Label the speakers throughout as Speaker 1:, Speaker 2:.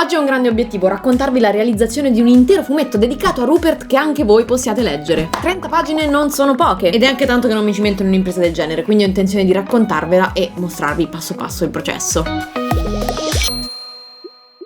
Speaker 1: Oggi ho un grande obiettivo, raccontarvi la realizzazione di un intero fumetto dedicato a Rupert che anche voi possiate leggere. 30 pagine non sono poche ed è anche tanto che non mi cimento in un'impresa del genere, quindi ho intenzione di raccontarvela e mostrarvi passo passo il processo.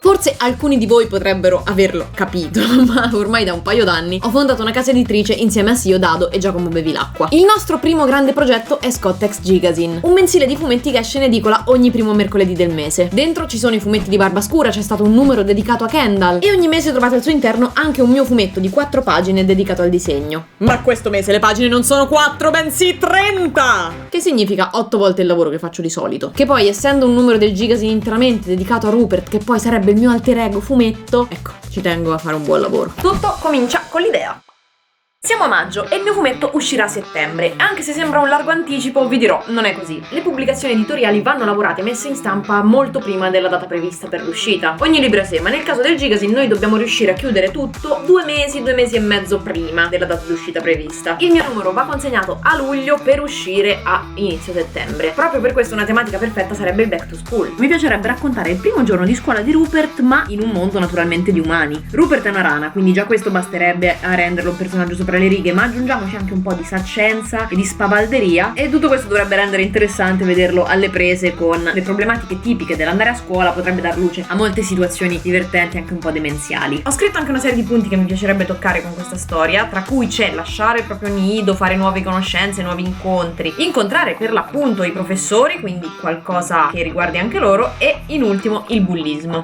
Speaker 1: Forse alcuni di voi potrebbero averlo capito, ma ormai da un paio d'anni ho fondato una casa editrice insieme a Sio, Dado e Giacomo Bevilacqua. Il nostro primo grande progetto è Scottex Gigazine, un mensile di fumetti che esce in edicola ogni primo mercoledì del mese. Dentro ci sono i fumetti di Barbascura, c'è stato un numero dedicato a Kendall e ogni mese trovate al suo interno anche un mio fumetto di 4 pagine dedicato al disegno. Ma questo mese le pagine non sono 4, bensì 30! Che significa 8 volte il lavoro che faccio di solito. Che poi, essendo un numero del Gigazine interamente dedicato a Rupert, che poi sarebbe il mio alter ego fumetto, ecco, ci tengo a fare un buon lavoro. Tutto comincia con l'idea. Siamo a maggio e il mio fumetto uscirà a settembre. Anche se sembra un largo anticipo, vi dirò, non è così. Le pubblicazioni editoriali vanno lavorate e messe in stampa molto prima della data prevista per l'uscita. Ogni libro a sé, ma nel caso del Gigazine noi dobbiamo riuscire a chiudere tutto 2 mesi e mezzo prima della data di uscita prevista. Il mio numero va consegnato a luglio per uscire a inizio settembre. Proprio per questo una tematica perfetta sarebbe il back to school. Mi piacerebbe raccontare il primo giorno di scuola di Rupert, ma in un mondo naturalmente di umani. Rupert è una rana, quindi già questo basterebbe a renderlo un personaggio sopra le righe, ma aggiungiamoci anche un po' di saccenza e di spavalderia e tutto questo dovrebbe rendere interessante vederlo alle prese con le problematiche tipiche dell'andare a scuola, potrebbe dar luce a molte situazioni divertenti, anche un po' demenziali. Ho scritto anche una serie di punti che mi piacerebbe toccare con questa storia, tra cui c'è lasciare il proprio nido, fare nuove conoscenze, nuovi incontri, incontrare per l'appunto i professori, quindi qualcosa che riguardi anche loro, e in ultimo il bullismo.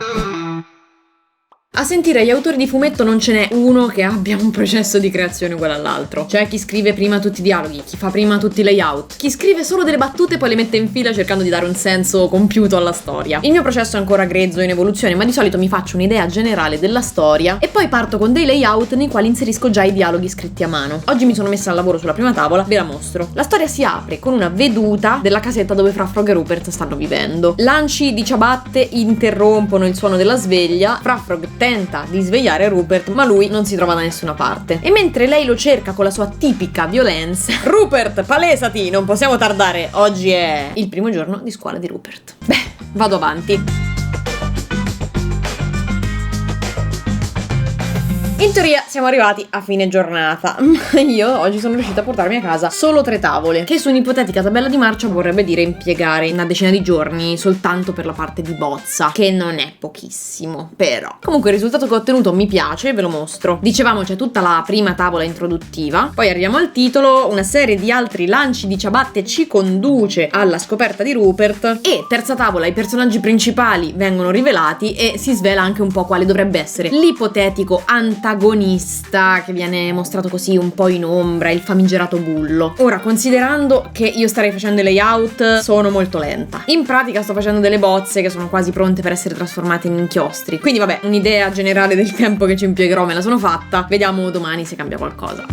Speaker 1: A sentire gli autori di fumetto non ce n'è uno che abbia un processo di creazione uguale all'altro. C'è chi scrive prima tutti i dialoghi, chi fa prima tutti i layout, chi scrive solo delle battute e poi le mette in fila cercando di dare un senso compiuto alla storia. Il mio processo è ancora grezzo, in evoluzione, ma di solito mi faccio un'idea generale della storia e poi parto con dei layout nei quali inserisco già i dialoghi scritti a mano. Oggi mi sono messa al lavoro sulla prima tavola, ve la mostro. La storia si apre con una veduta della casetta dove Frafrog e Rupert stanno vivendo. Lanci di ciabatte interrompono il suono della sveglia. Frafrog tenta di svegliare Rupert, ma lui non si trova da nessuna parte. E mentre lei lo cerca con la sua tipica violenza: Rupert, palesati, non possiamo tardare, oggi è il primo giorno di scuola di Rupert. Beh, vado avanti. In teoria siamo arrivati a fine giornata, ma io oggi sono riuscita a portarmi a casa solo 3 tavole, che su un'ipotetica tabella di marcia vorrebbe dire impiegare una decina di giorni soltanto per la parte di bozza, che non è pochissimo, però. Comunque il risultato che ho ottenuto mi piace, ve lo mostro. Dicevamo c'è tutta la prima tavola introduttiva, poi arriviamo al titolo, una serie di altri lanci di ciabatte ci conduce alla scoperta di Rupert e terza tavola, i personaggi principali vengono rivelati e si svela anche un po' quale dovrebbe essere l'ipotetico antagonista che viene mostrato così un po' in ombra, il famigerato bullo. Ora, considerando che io starei facendo i layout, sono molto lenta. In pratica sto facendo delle bozze che sono quasi pronte per essere trasformate in inchiostri. Quindi vabbè, un'idea generale del tempo che ci impiegherò me la sono fatta. Vediamo domani se cambia qualcosa.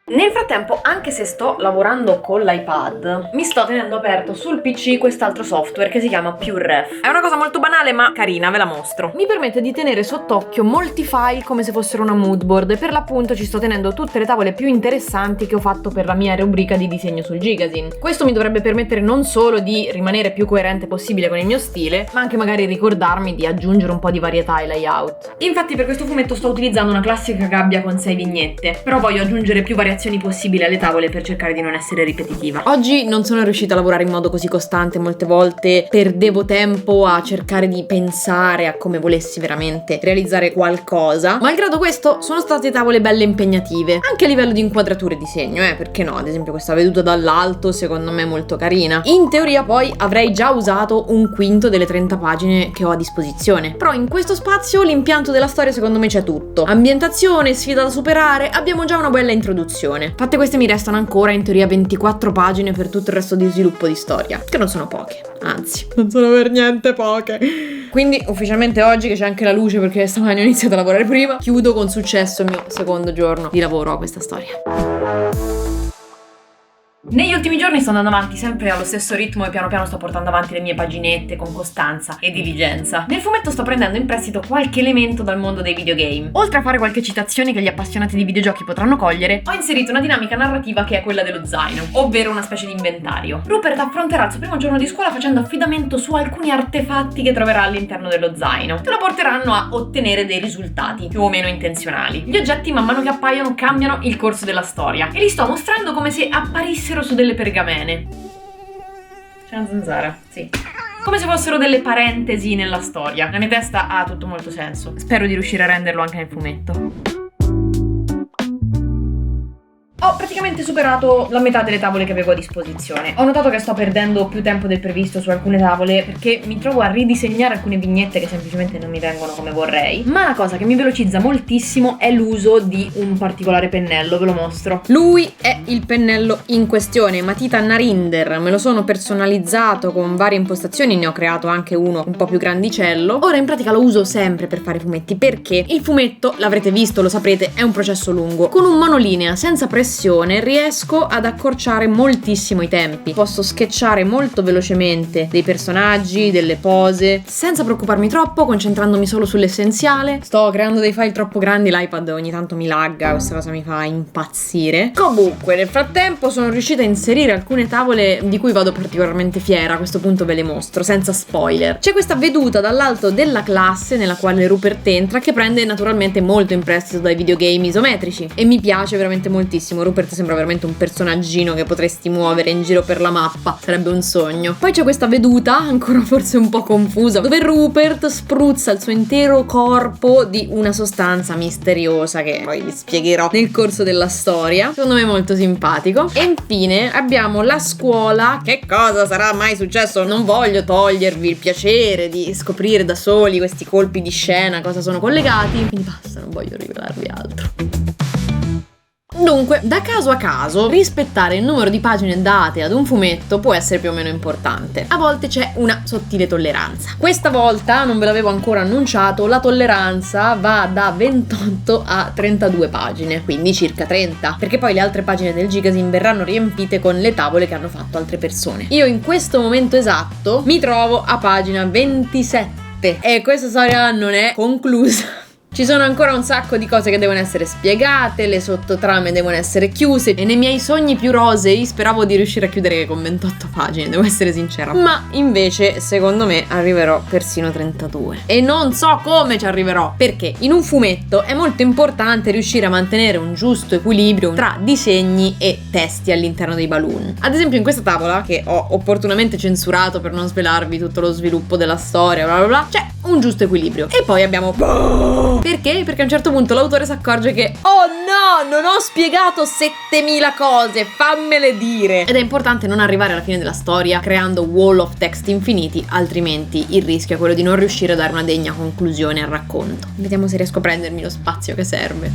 Speaker 1: Nel frattempo, anche se sto lavorando con l'iPad, mi sto tenendo aperto sul PC quest'altro software che si chiama PureRef. È una cosa molto banale ma carina, ve la mostro. Mi permette di tenere sott'occhio molti file come se fossero una mood board e per l'appunto ci sto tenendo tutte le tavole più interessanti che ho fatto per la mia rubrica di disegno sul Gigazine. Questo mi dovrebbe permettere non solo di rimanere più coerente possibile con il mio stile, ma anche magari ricordarmi di aggiungere un po' di varietà ai layout. Infatti per questo fumetto sto utilizzando una classica gabbia con 6 vignette, però voglio aggiungere più variazioni possibili alle tavole per cercare di non essere ripetitiva. Oggi non sono riuscita a lavorare in modo così costante, molte volte perdevo tempo a cercare di pensare a come volessi veramente realizzare qualcosa. Malgrado questo sono state tavole belle impegnative, anche a livello di inquadrature e disegno, perché no? Ad esempio questa veduta dall'alto secondo me è molto carina. In teoria poi avrei già usato un quinto delle 30 pagine che ho a disposizione, però in questo spazio l'impianto della storia secondo me c'è tutto. Ambientazione, sfida da superare, abbiamo già una bella introduzione. Fatte queste mi restano ancora in teoria 24 pagine per tutto il resto di sviluppo di storia, che non sono poche, anzi, non sono per niente poche. Quindi ufficialmente oggi, che c'è anche la luce perché stamani ho iniziato a lavorare prima, chiudo con successo il mio secondo giorno di lavoro a questa storia. Negli ultimi giorni sto andando avanti sempre allo stesso ritmo e piano piano sto portando avanti le mie paginette con costanza e diligenza. Nel fumetto sto prendendo in prestito qualche elemento dal mondo dei videogame. Oltre a fare qualche citazione che gli appassionati di videogiochi potranno cogliere, ho inserito una dinamica narrativa che è quella dello zaino, ovvero una specie di inventario. Rupert affronterà il suo primo giorno di scuola facendo affidamento su alcuni artefatti che troverà all'interno dello zaino, che lo porteranno a ottenere dei risultati più o meno intenzionali. Gli oggetti man mano che appaiono cambiano il corso della storia e li sto mostrando come se apparissero su delle pergamene. C'è una zanzara, sì. Come se fossero delle parentesi nella storia. La mia testa ha tutto molto senso. Spero di riuscire a renderlo anche nel fumetto. Ho praticamente superato la metà delle tavole che avevo a disposizione. Ho notato che sto perdendo più tempo del previsto su alcune tavole perché mi trovo a ridisegnare alcune vignette che semplicemente non mi vengono come vorrei. Ma la cosa che mi velocizza moltissimo è l'uso di un particolare pennello, ve lo mostro. Lui è il pennello in questione, matita Narinder. Me lo sono personalizzato con varie impostazioni, ne ho creato anche uno un po' più grandicello. Ora in pratica lo uso sempre per fare fumetti perché il fumetto, l'avrete visto, lo saprete, è un processo lungo. Con un monolinea senza pressione riesco ad accorciare moltissimo i tempi. Posso sketchare molto velocemente dei personaggi, delle pose, senza preoccuparmi troppo, concentrandomi solo sull'essenziale. Sto creando dei file troppo grandi, l'iPad ogni tanto mi lagga, questa cosa mi fa impazzire. Comunque, nel frattempo sono riuscita a inserire alcune tavole di cui vado particolarmente fiera, a questo punto ve le mostro, senza spoiler. C'è questa veduta dall'alto della classe nella quale Rupert entra, che prende naturalmente molto in prestito dai videogame isometrici, e mi piace veramente moltissimo. Rupert sembra veramente un personaggino che potresti muovere in giro per la mappa, sarebbe un sogno. Poi c'è questa veduta, ancora forse un po' confusa, dove Rupert spruzza il suo intero corpo di una sostanza misteriosa che poi vi spiegherò nel corso della storia. Secondo me è molto simpatico. E infine abbiamo la scuola. Che cosa sarà mai successo? Non voglio togliervi il piacere di scoprire da soli questi colpi di scena, cosa sono collegati, quindi basta, non voglio rivelarvi altro. Dunque, da caso a caso, rispettare il numero di pagine date ad un fumetto può essere più o meno importante. A volte c'è una sottile tolleranza. Questa volta, non ve l'avevo ancora annunciato, la tolleranza va da 28 a 32 pagine, quindi circa 30, perché poi le altre pagine del Gigazine verranno riempite con le tavole che hanno fatto altre persone. Io in questo momento esatto mi trovo a pagina 27 e questa storia non è conclusa. Ci sono ancora un sacco di cose che devono essere spiegate, le sottotrame devono essere chiuse e nei miei sogni più rosei speravo di riuscire a chiudere con 28 pagine, devo essere sincera. Ma invece, secondo me, arriverò persino a 32. E non so come ci arriverò, perché in un fumetto è molto importante riuscire a mantenere un giusto equilibrio tra disegni e testi all'interno dei balloon. Ad esempio in questa tavola, che ho opportunamente censurato per non svelarvi tutto lo sviluppo della storia, bla bla bla, c'è un giusto equilibrio. E poi abbiamo... Perché? Perché a un certo punto l'autore si accorge che oh no, non ho spiegato 7000 cose, fammele dire. Ed è importante non arrivare alla fine della storia creando wall of text infiniti, altrimenti il rischio è quello di non riuscire a dare una degna conclusione al racconto. Vediamo se riesco a prendermi lo spazio che serve.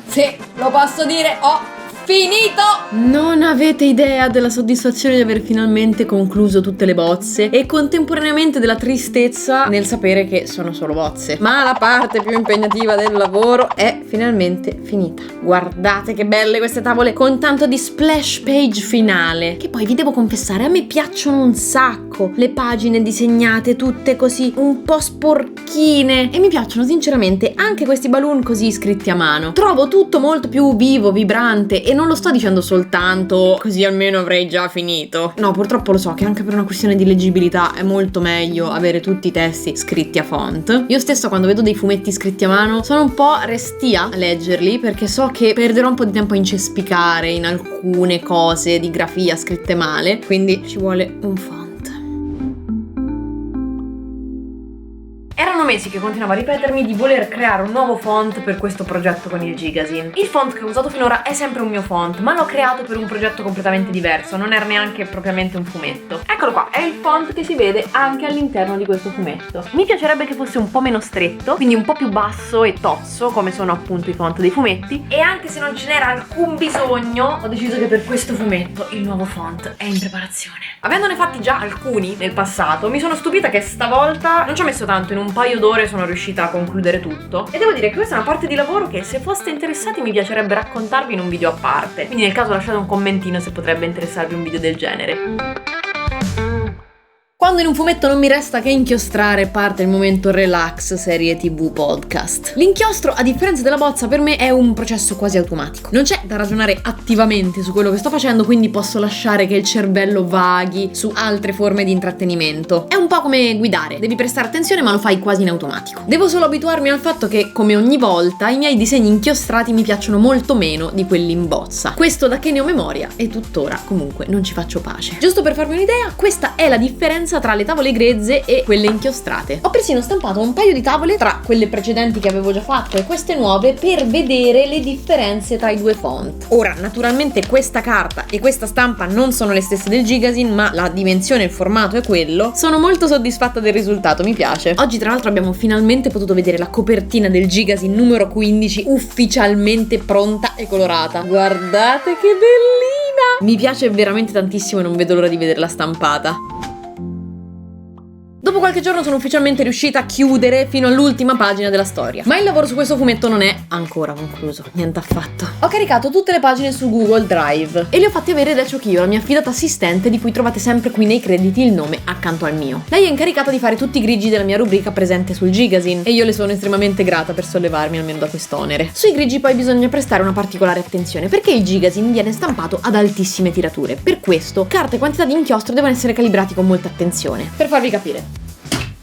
Speaker 1: Sì, lo posso dire, ho finito! Non avete idea della soddisfazione di aver finalmente concluso tutte le bozze e contemporaneamente della tristezza nel sapere che sono solo bozze. Ma la parte più impegnativa del lavoro è finalmente finita. Guardate che belle queste tavole con tanto di splash page finale. Che poi vi devo confessare, a me piacciono un sacco le pagine disegnate tutte così un po' sporchine e mi piacciono sinceramente anche questi balloon così scritti a mano. Trovo tutto molto più vivo, vibrante e non lo sto dicendo soltanto così almeno avrei già finito. No, purtroppo lo so che anche per una questione di leggibilità è molto meglio avere tutti i testi scritti a font. Io stessa quando vedo dei fumetti scritti a mano sono un po' restia a leggerli perché so che perderò un po' di tempo a incespicare in alcune cose di grafia scritte male, quindi ci vuole un font. Erano mesi che continuavo a ripetermi di voler creare un nuovo font per questo progetto con il Gigazine. Il font che ho usato finora è sempre un mio font, ma l'ho creato per un progetto completamente diverso, non era neanche propriamente un fumetto. Eccolo qua, è il font che si vede anche all'interno di questo fumetto. Mi piacerebbe che fosse un po' meno stretto, quindi un po' più basso e tozzo, come sono appunto i font dei fumetti, e anche se non ce n'era alcun bisogno, ho deciso che per questo fumetto il nuovo font è in preparazione. Avendone fatti già alcuni nel passato, mi sono stupita che stavolta non ci ho messo tanto, in un paio paio d'ore sono riuscita a concludere tutto e devo dire che questa è una parte di lavoro che, se foste interessati, mi piacerebbe raccontarvi in un video a parte, quindi nel caso lasciate un commentino se potrebbe interessarvi un video del genere. Quando in un fumetto non mi resta che inchiostrare, parte il momento relax serie TV podcast. L'inchiostro, a differenza della bozza, per me è un processo quasi automatico. Non c'è da ragionare attivamente su quello che sto facendo, quindi posso lasciare che il cervello vaghi su altre forme di intrattenimento. È un po' come guidare, devi prestare attenzione ma lo fai quasi in automatico. Devo solo abituarmi al fatto che, come ogni volta, i miei disegni inchiostrati mi piacciono molto meno di quelli in bozza. Questo da che ne ho memoria e tuttora comunque non ci faccio pace. Giusto per farvi un'idea, questa è la differenza tra le tavole grezze e quelle inchiostrate. Ho persino stampato un paio di tavole tra quelle precedenti che avevo già fatto e queste nuove per vedere le differenze tra i due font. Ora, naturalmente questa carta e questa stampa non sono le stesse del Gigasin, ma la dimensione e il formato è quello. Sono molto soddisfatta del risultato, mi piace. Oggi tra l'altro abbiamo finalmente potuto vedere la copertina del Gigasin numero 15 ufficialmente pronta e colorata. Guardate che bellina! Mi piace veramente tantissimo e non vedo l'ora di vederla stampata. Dopo qualche giorno sono ufficialmente riuscita a chiudere fino all'ultima pagina della storia. Ma il lavoro su questo fumetto non è ancora concluso, niente affatto. Ho caricato tutte le pagine su Google Drive e le ho fatte avere da Chokio, la mia affidata assistente di cui trovate sempre qui nei crediti il nome accanto al mio. Lei è incaricata di fare tutti i grigi della mia rubrica presente sul Gigasin e io le sono estremamente grata per sollevarmi almeno da quest'onere. Sui grigi poi bisogna prestare una particolare attenzione perché il Gigasin viene stampato ad altissime tirature. Per questo carta e quantità di inchiostro devono essere calibrati con molta attenzione. Per farvi capire,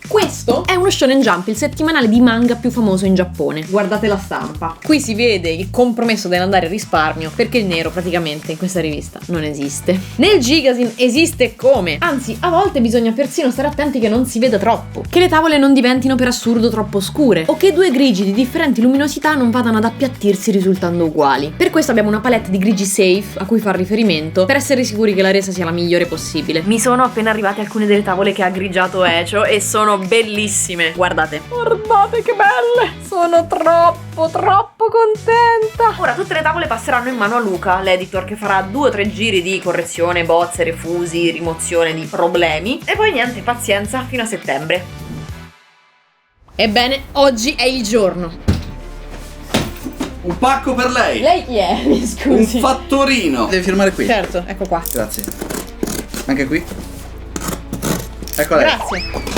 Speaker 1: questo è uno Shonen Jump, il settimanale di manga più famoso in Giappone. Guardate la stampa. Qui si vede il compromesso dell'andare a risparmio, perché il nero praticamente in questa rivista non esiste. Nel Gigasin esiste come? Anzi, a volte bisogna persino stare attenti che non si veda troppo, che le tavole non diventino per assurdo troppo scure, o che due grigi di differenti luminosità non vadano ad appiattirsi risultando uguali. Per questo abbiamo una palette di grigi safe a cui far riferimento, per essere sicuri che la resa sia la migliore possibile. Mi sono appena arrivate alcune delle tavole che ha grigiato Echo e sono bellissime. Guardate che belle, sono troppo contenta. Ora tutte le tavole passeranno in mano a Luca, l'editor, che farà 2 o 3 giri di correzione, bozze, refusi, rimozione di problemi e poi niente, pazienza fino a settembre. Ebbene, oggi è il giorno.
Speaker 2: Un pacco per lei.
Speaker 1: Lei chi è? Mi scusi.
Speaker 2: Un fattorino. Devi firmare qui.
Speaker 1: Certo, ecco qua.
Speaker 2: Grazie. Anche qui. Ecco lei.
Speaker 1: Grazie.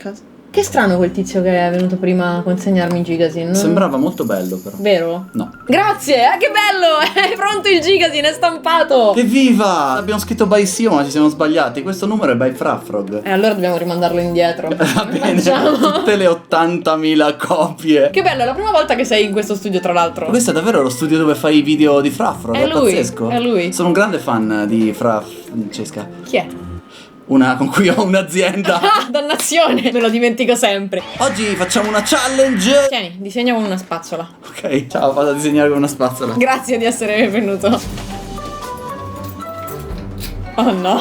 Speaker 1: Cosa? Che strano quel tizio che è venuto prima a consegnarmi il Gigasin.
Speaker 2: Sembrava molto bello però.
Speaker 1: Vero?
Speaker 2: No.
Speaker 1: Grazie, che bello! È pronto il Gigasin, è stampato!
Speaker 2: Evviva! Abbiamo scritto by Sio ma ci siamo sbagliati. Questo numero è by Frafrog.
Speaker 1: E allora dobbiamo rimandarlo indietro.
Speaker 2: Va bene.
Speaker 1: Facciamo.
Speaker 2: Tutte le 80.000 copie.
Speaker 1: Che bello, è la prima volta che sei in questo studio, tra l'altro.
Speaker 2: Questo è davvero lo studio dove fai i video di Frafrog.
Speaker 1: È lui,
Speaker 2: pazzesco.
Speaker 1: è lui.
Speaker 2: Sono un grande fan di Francesca.
Speaker 1: Chi è?
Speaker 2: Una con cui ho un'azienda.
Speaker 1: Ah, dannazione! Me lo dimentico sempre.
Speaker 2: Oggi facciamo una challenge.
Speaker 1: Tieni, disegna con una spazzola.
Speaker 2: Ok, ciao, vado a disegnare con una spazzola.
Speaker 1: Grazie di essere venuto. Oh no.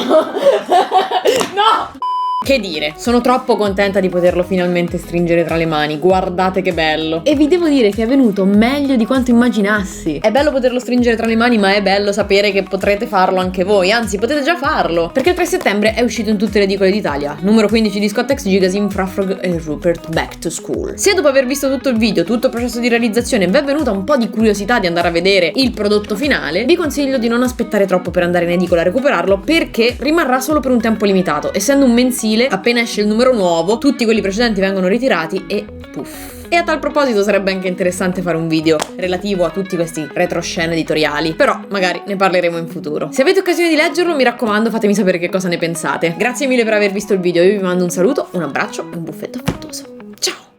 Speaker 1: No! Che dire, sono troppo contenta di poterlo finalmente stringere tra le mani, guardate che bello. E vi devo dire che è venuto meglio di quanto immaginassi. È bello poterlo stringere tra le mani, ma è bello sapere che potrete farlo anche voi, anzi potete già farlo. Perché il 3 settembre è uscito in tutte le edicole d'Italia, numero 15 di Scott X Gigasin, Frafrog e Rupert Back to School. Se dopo aver visto tutto il video, tutto il processo di realizzazione, vi è venuta un po' di curiosità di andare a vedere il prodotto finale, vi consiglio di non aspettare troppo per andare in edicola a recuperarlo, perché rimarrà solo per un tempo limitato, essendo un mensile. Appena esce il numero nuovo, tutti quelli precedenti vengono ritirati e puff. E a tal proposito sarebbe anche interessante fare un video relativo a tutti questi retroscena editoriali, però magari ne parleremo in futuro. Se avete occasione di leggerlo, mi raccomando, fatemi sapere che cosa ne pensate. Grazie mille per aver visto il video, io vi mando un saluto, un abbraccio e un buffetto affettuoso.